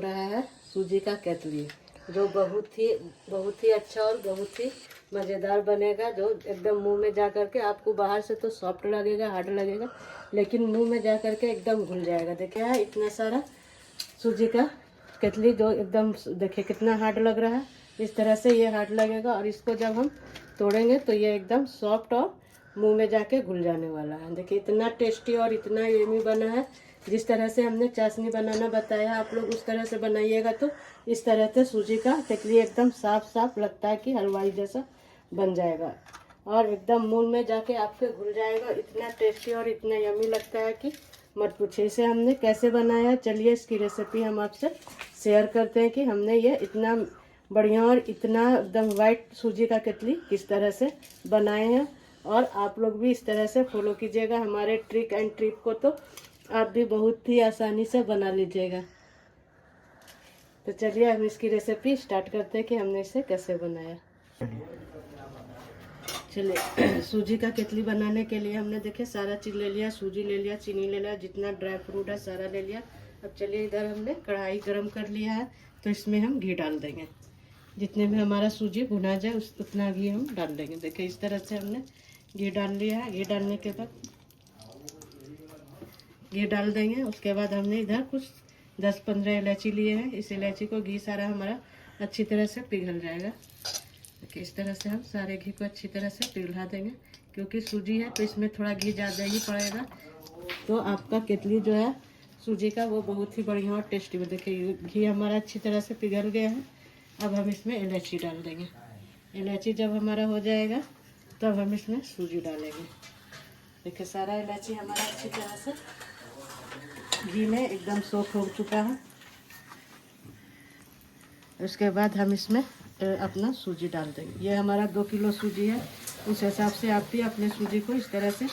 रहा है सूजी का कतली, जो बहुत ही अच्छा और बहुत ही मज़ेदार बनेगा। जो एकदम मुंह में जा करके आपको बाहर से तो सॉफ्ट लगेगा, हार्ड लगेगा, लेकिन मुंह में जा करके एकदम घुल जाएगा। देखिए है इतना सारा सूजी का कतली, जो एकदम देखिए कितना हार्ड लग रहा है। इस तरह से ये हार्ड लगेगा और इसको जब हम तोड़ेंगे तो ये एकदम सॉफ्ट और मुंह में जाके घुल जाने वाला है। देखिए इतना टेस्टी और इतना यम्मी बना है। जिस तरह से हमने चाशनी बनाना बताया आप लोग उस तरह से बनाइएगा तो इस तरह से सूजी का कतली एकदम साफ साफ लगता है कि हलवाई जैसा बन जाएगा और एकदम मुंह में जाके आपके घुल जाएगा। इतना टेस्टी और इतना यम्मी लगता है कि मत पूछिए। इसे हमने कैसे बनाया, चलिए इसकी रेसिपी हम आपसे शेयर करते हैं कि हमने ये इतना बढ़िया और इतना एकदम वाइट सूजी का कतली किस तरह से बनाए हैं। और आप लोग भी इस तरह से फॉलो कीजिएगा हमारे ट्रिक एंड ट्रिप को, तो आप भी बहुत ही आसानी से बना लीजिएगा। तो चलिए हम इसकी रेसिपी स्टार्ट करते हैं कि हमने इसे कैसे बनाया। चलिए सूजी का कतली बनाने के लिए हमने देखिए सारा चीज़ ले लिया, सूजी ले लिया, चीनी ले लिया, जितना ड्राई फ्रूट है सारा ले लिया। अब चलिए इधर हमने कढ़ाई गरम कर लिया है, तो इसमें हम घी डाल देंगे। जितने में हमारा सूजी भुना जाए उतना घी हम डाल देंगे। देखिए इस तरह से हमने घी डाल लिया है। घी डालने के बाद घी डाल देंगे। उसके बाद हमने इधर कुछ 10-15 इलायची लिए हैं। इस इलायची को घी सारा हमारा अच्छी तरह से पिघल जाएगा। देखिए इस तरह से हम सारे घी को अच्छी तरह से पिघला देंगे। क्योंकि सूजी है तो इसमें थोड़ा घी ज़्यादा ही पड़ेगा, तो आपका कतली जो है सूजी का वो बहुत ही बढ़िया और टेस्टी हो। देखिए घी हमारा अच्छी तरह से पिघल गया है। अब हम इसमें इलायची डाल देंगे। इलायची जब हमारा हो जाएगा तब हम इसमें सूजी डालेंगे। देखिए सारा इलायची हमारा अच्छी तरह से घी में एकदम सोख हो चुका है। उसके बाद हम इसमें अपना सूजी डाल देंगे। ये हमारा 2 किलो सूजी है, उस हिसाब से आप भी अपने सूजी को इस तरह से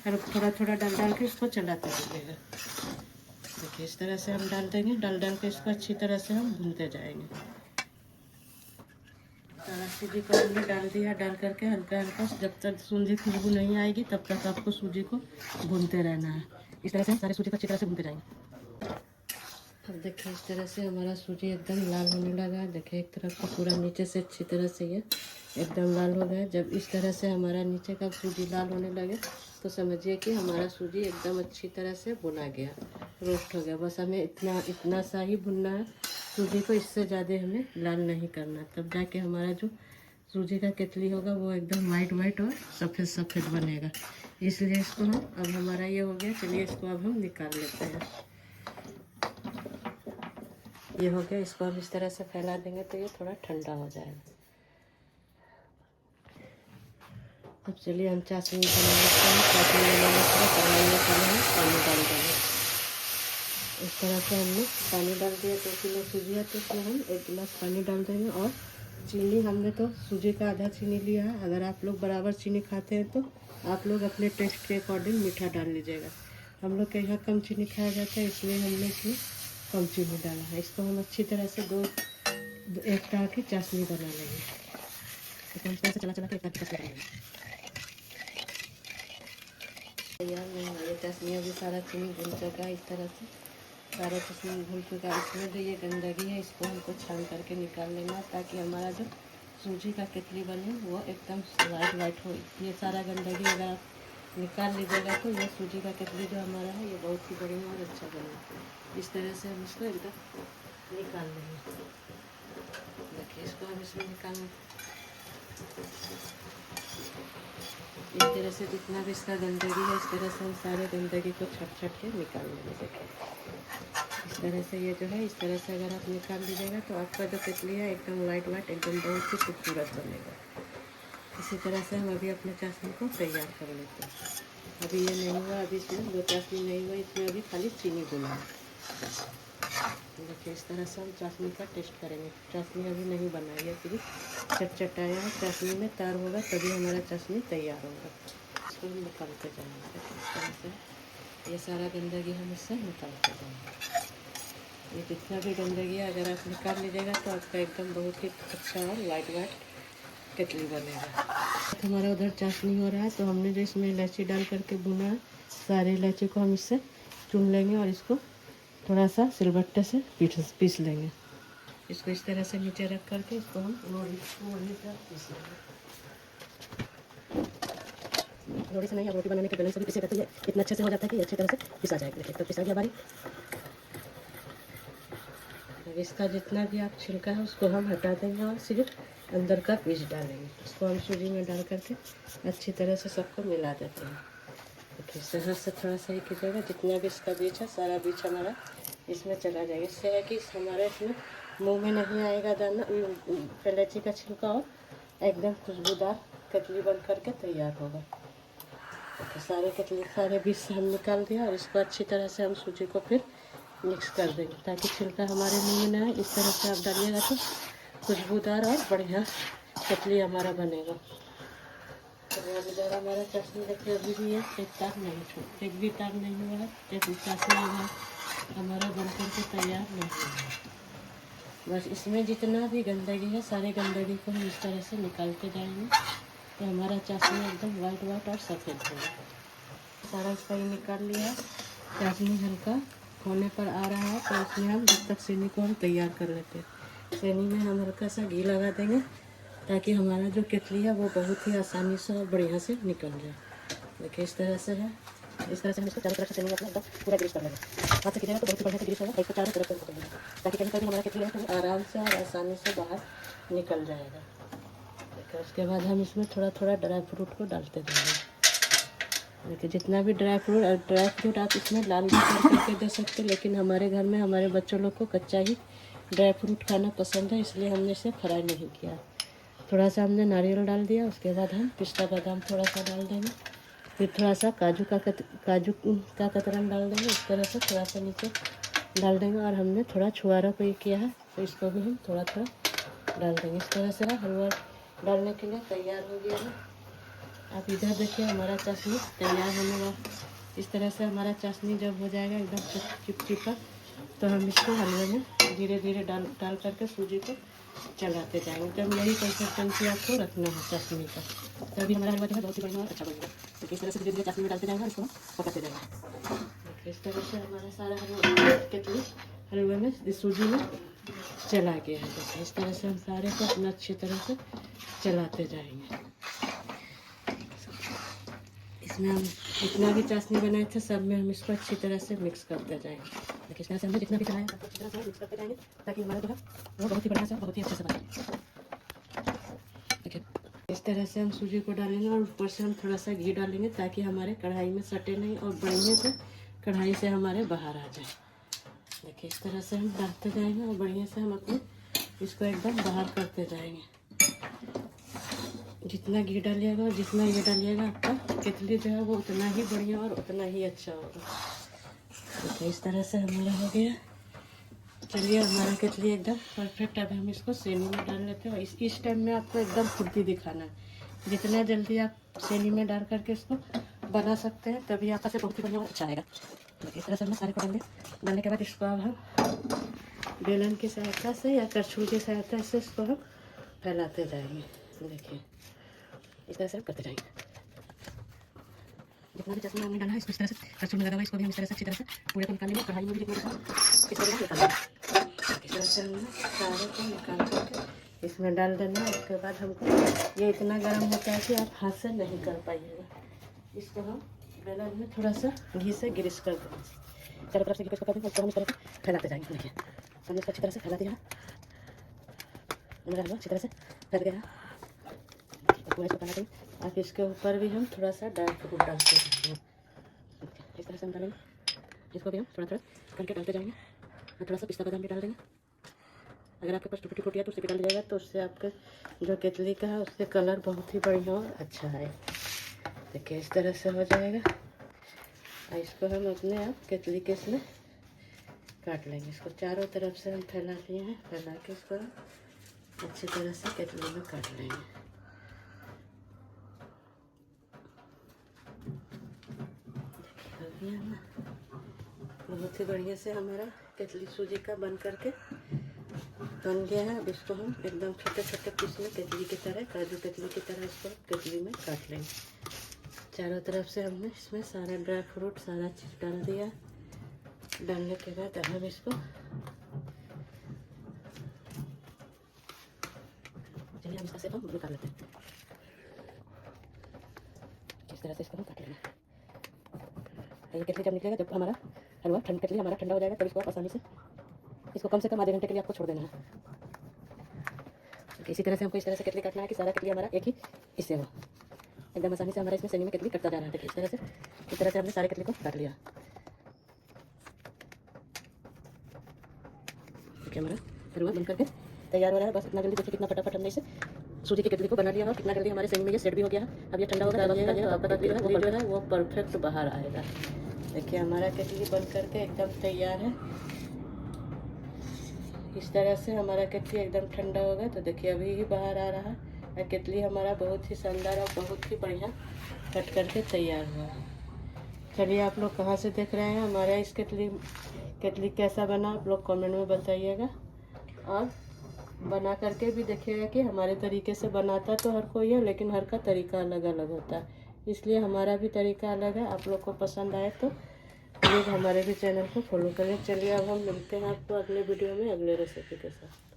थोड़ा थोड़ा डाल के इसको चलाते रहिएगा। देखिए इस तरह से हम डाल देंगे। डाल के इसको अच्छी तरह से हम भूनते जाएंगे। सारा सूजी को हमने डाल दिया। डाल करके हल्का हल्का जब तक सूजी खुशबू नहीं आएगी तब तक आपको सूजी को भूनते रहना है। इस तरह से सारे सूजी को अच्छी तरह से भूनते जाएंगे। अब देखिए इस तरह से हमारा सूजी एकदम लाल होने लगा है। देखिए एक तरफ को पूरा नीचे से अच्छी तरह से ये एकदम लाल हो गया। जब इस तरह से हमारा नीचे का सूजी लाल होने लगे तो समझिए कि हमारा सूजी एकदम अच्छी तरह से भुना गया, रोस्ट हो गया। बस हमें इतना सा ही भुनना है सूजी को, इससे ज़्यादा हमें लाल नहीं करना। तब जाके हमारा जो सूजी का कतली होगा वो एकदम वाइट वाइट और सफ़ेद सफ़ेद बनेगा। इसलिए इसको हम अब हमारा ये हो गया। चलिए इसको अब हम निकाल लेते हैं। ये हो गया। इसको हम इस तरह से फैला देंगे तो ये थोड़ा ठंडा हो जाएगा। अब चलिए हम चाशनी बना लेते हैं। चाशनी बनाने के लिए कढ़ाई में पहले हम पानी डाल देंगे। इस तरह से हमने पानी डाल दिया। 2 किलो सूजी है तो इसमें हम 1 गिलास पानी डाल देंगे। और चीनी हमने तो सूजी का आधा चीनी लिया है। अगर आप लोग बराबर चीनी खाते हैं तो आप लोग अपने टेस्ट के अकॉर्डिंग मीठा डाल लीजिएगा। हम लोग के यहाँ कम चीनी खाया जाता है, इसलिए हमने इसमें कम चीनी डाला है। इसको हम अच्छी तरह से एक तरह की चाशनी बना लेंगे। तो हम इस तरह से चला के एक तरह की चाशनी बनाएंगे। तैयार नहीं है ये चाशनी। अभी सारा चीनी भून चुका है। इस तरह से सारा चीनी भून चुका है। इसमें जो ये गंदगी है इसको हमको छान करके निकाल लेना है, ताकि हमारा जो सूजी का कतली बने वो एकदम वाइट हो। ये सारा गंदगी अगर आप निकाल लीजिएगा तो ये सूजी का कतली जो हमारा है ये बहुत ही बढ़िया और अच्छा बनेगा। इस तरह से हम इसको एकदम निकाल लेंगे। देखिए इसको हम इसमें निकालने इस तरह से जितना भी इसका गंदगी है इस तरह से हम सारे गंदगी को छट के निकाल लेंगे। देखिए इस तरह से ये जो है इस तरह से अगर आप निकाल लीजिएगा तो आपका जो कतली है एकदम वाइट एकदम बहुत ही खूबसूरत बनेगा। इसी तरह से हम अभी अपने चाशनी को तैयार कर लेते हैं। अभी ये नहीं हुआ, अभी इसमें जो चाशनी नहीं हुआ इसमें अभी खाली चीनी गुना है। देखिए इस तरह से हम चाशनी का टेस्ट करेंगे। चाशनी अभी नहीं बनाई है, सिर्फ चटचटाया है। चाशनी में तार होगा तभी हमारा चाशनी तैयार होगा। इसको हम निकालते जाएंगे। इस तरह से ये सारा गंदगी हम इससे निकालते जाएंगे। ये जितना भी गंदगी है अगर आप निकाल लीजिएगा तो आपका एकदम बहुत ही अच्छा और वाइट कतली बनेगा। हमारा उधर चाशनी हो रहा है तो हमने जो इसमें इलायची डाल करके भुना है, सारे इलायची को हम इससे चुन लेंगे और इसको थोड़ा सा सिलबट्टे से पीस लेंगे। इसको इस तरह से नीचे रख करके इसको हम रोटी पर पीस लेंगे। रोटी से नहीं, अब रोटी बनाने के बेलन से भी पीसे करते हैं, इतना अच्छे से हो जाता है कि अच्छी तरह से पिसा जाएगा। देखिए तो पिसा गया हमारी। अब इसका जितना भी आप छिलका है उसको हम हटा देंगे और सिर्फ अंदर का पीस डालेंगे। इसको हम सूजी में डाल करके अच्छी तरह से सबको मिला देते हैं। देखिए इस तरह से थोड़ा सा ही कीजिएगा, जितना भी इसका बीज है सारा बीज हमारा इसमें चला जाएगा। इससे है कि हमारे इसमें मुंह में नहीं आएगा दाना, इलायची का छिलका, और एकदम खुशबूदार कतली बन करके तैयार होगा। तो सारे बीज से हम निकाल दिया और इसको अच्छी तरह से हम सूजी को फिर मिक्स कर देंगे ताकि छिलका हमारे मुंह में ना आए। इस तरह से आप डालिएगा तो खुशबूदार और बढ़िया कतली हमारा बनेगा। तो अभी ज़रा हमारा चटनी देखिए अभी भी है, एक भी तार नहीं हुआ है, चटनी हमारा बन करके तैयार नहीं हुआ। बस इसमें जितना भी गंदगी है सारे गंदगी को हम इस तरह से निकालते जाएंगे तो हमारा चाशनी एकदम वाइट और सफ़ेद होगा। सारा इसका ही निकाल लिया। चाशनी हल्का होने पर आ रहा है तो इसमें हम जब तक चीनी को हम तैयार कर लेते हैं। चीनी में हम हल्का सा घी लगा देंगे ताकि हमारा जो केतली है वो बहुत ही आसानी से और बढ़िया से निकल जाए। देखिए इस तरह से है। इस तरह से हम इसको चारों तरफ से चीनी एकदम पूरा ग्रीस कर लेंगे। हाथ से कीजिएगा तो बहुत ही बढ़िया से ग्रीस होगा। इसको चारों तरफ से करेंगे ताकि कहीं कहीं हमारा केतली है तो आराम से और आसानी से बाहर निकल जाएगा। देखिए उसके बाद हम इसमें थोड़ा थोड़ा ड्राई फ्रूट को डालते जाएंगे। देखिए जितना भी ड्राई फ्रूट आप इसमें लाल भी करके दे सकते, लेकिन हमारे घर में हमारे बच्चों लोग को कच्चा ही ड्राई फ्रूट खाना पसंद है, इसलिए हमने इसे फ्राई नहीं किया। थोड़ा सा हमने नारियल डाल दिया। उसके बाद हम पिस्ता बादाम थोड़ा सा डाल देंगे, फिर थोड़ा सा काजू का कतरन डाल देंगे। इस तरह से थोड़ा सा नीचे डाल देंगे और हमने थोड़ा छुआरा पे किया है तो इसको भी हम थोड़ा थोड़ा डाल देंगे। इस तरह से हलवा डालने के लिए तैयार हो गया है। आप इधर देखिए हमारा चाशनी तैयार होने वाला। इस तरह से हमारा चाशनी जब हो जाएगा एकदम चिपचिपा तो हम इसको हलवे में धीरे धीरे डाल करके सूजी को चलाते जाएंगे। जब यही कंसिस्टेंसी आपको रखना है चाशनी का, तभी हमारा हलवा जो है बहुत ही बढ़िया और अच्छा बनेगा। तो इस तरह से धीरे धीरे चाशनी में डालते जाएंगे और इसको पकाते जाएंगे। इस तरह से हमारा सारा हलवा केतली हलवे में सूजी में चला गया है। देखिए इस तरह से हम सारे को अपना अच्छी तरह से चलाते जाएंगे। इसमें हम जितना भी चाशनी बनाए थे सब में हम इसको अच्छी तरह से मिक्स करते जाएंगे। देखिए इस तरह से हमने जितना भी चलाया सबको अच्छी तरह से मिक्स करते जाएंगे ताकि हमारा जो है वो बहुत ही बढ़िया से बहुत ही अच्छे से बने। देखिए इस तरह से हम सूजी को डालेंगे और ऊपर से हम थोड़ा सा घी डालेंगे ताकि हमारे कढ़ाई में सटे नहीं और बढ़िया से कढ़ाई से हमारे बाहर आ जाए। देखिए इस तरह से हम डालते जाएंगे और बढ़िया से हम अपने इसको एकदम बाहर करते जाएंगे। जितना घी डालिएगा और जितना ये डालिएगा आपका केतली जो है वो उतना ही बढ़िया और उतना ही अच्छा होगा। तो इस तरह से हमारा हो गया। चलिए हमारा केतली एकदम परफेक्ट। अब हम इसको सेनी में डाल लेते हैं। इस टाइम में आपको एकदम फुर्ती दिखाना है। जितना जल्दी आप सेनी में डाल करके इसको बना सकते हैं तभी आपका से बहुत ही बढ़िया और अच्छा आएगा। तो इस तरह से हम सारे को डालने के बाद इसको अब हम बेलन की सहायता से या करछुल की सहायता से इसको हम फैलाते जाएंगे। देखिए इस तरह से हम करते जाएंगे। जितना भी चश्मा हमने डाला है इसको इस तरह से करछुल में लगा हुआ इसको भी हम इस तरह से अच्छी तरह से पूरे को निकालेंगे। कढ़ाई में भी जितना इस तरह से निकालेंगे। इस तरह से हमने सारे को निकाल करके इसमें डाल देना है। उसके बाद हमको ये इतना गर्म होता है कि आप हाथ से नहीं कर पाइएगा। इसको हम बेलन में थोड़ा सा घी से ग्रीस कर देंगे। चारों तरफ से घी को पका देंगे। उसको हम इस तरह से फैलाते जाएंगे। देखिए हमने इसको अच्छी तरह से फैला दिया। हमारा हलवा अच्छी तरह से फैल गया। पूरा इसको फैला देंगे। अब इसके ऊपर भी हम थोड़ा सा ड्राई फ्रूट डालते जाएंगे। इस तरह से हम डालेंगे। इसको भी हम थोड़ा थोड़ा करके डालते जाएंगे और थोड़ा सा पिस्ता बादाम भी डाल देंगे। अगर आपके पास टूटी फूटी है तो उसे भी डाल दीजिएगा तो उससे आपके जो केतली का है उससे कलर बहुत ही बढ़िया और अच्छा है। देखिए इस तरह से हो जाएगा। और इसको हम अपने आप केतली के इसमें काट लेंगे। इसको चारों तरफ से हम फैला दिए हैं। फैला के इसको अच्छी तरह से केतली में काट लेंगे। बहुत ही बढ़िया से हमारा केतली सूजी का बन करके बन गया है। अब इसको हम एकदम छोटे छोटे पीस में केतली की तरह काजू केतली की तरह इसको केतली में काट लेंगे। चारों तरफ से हमने इसमें सारा ड्राई फ्रूट सारा चीज़ डाल दिया। डालने के बाद अब हम इसको चलिए हम इसका शेप हम निकाल लेते हैं। इस तरह से इसको हम काट लेंगे। ये केतली जब निकलेगा, जब हमारा हलवा केतली हमारा ठंडा हो जाएगा, तब इसको आप आसानी से इसको कम से कम आधे घंटे के लिए आपको छोड़ देना है। इसी तरह से हमको इस तरह से केतली काटना है कि सारा केतली हमारा एक ही इससे हो, एकदम आसानी से हमारा इसमें सनी में केतली कटता जा रहा है। देखिए इस तरह से हमने सारे केतली को काट लिया। देखिए हमारा हलवा बन करके तैयार हो रहा है। बस इतना जल्दी, देखिए कितना फटाफट हमने इसे सूजी की केतली को बना लिया और कितना जल्दी हमारे सनी में ये सेट भी हो गया है। अब ये ठंडा होगा, आपका केतली जो है वो परफेक्ट बाहर आएगा। देखिए हमारा केतली बन करके एकदम तैयार है। इस तरह से हमारा केतली एकदम ठंडा होगा तो देखिए अभी ही बाहर आ रहा है। केतली हमारा बहुत ही शानदार और बहुत ही बढ़िया कट करके तैयार हुआ है। चलिए आप लोग कहाँ से देख रहे हैं हमारा इस केतली कैसा बना, आप लोग कमेंट में बताइएगा। और बना करके भी देखिएगा कि हमारे तरीके से बनाता तो हर कोई है, लेकिन हर का तरीका अलग अलग होता है, इसलिए हमारा भी तरीका अलग है। आप लोग को पसंद आए तो प्लीज़ हमारे भी चैनल को फॉलो करें। चलिए अब हम मिलते हैं आपको अगले वीडियो में अगले रेसिपी के साथ।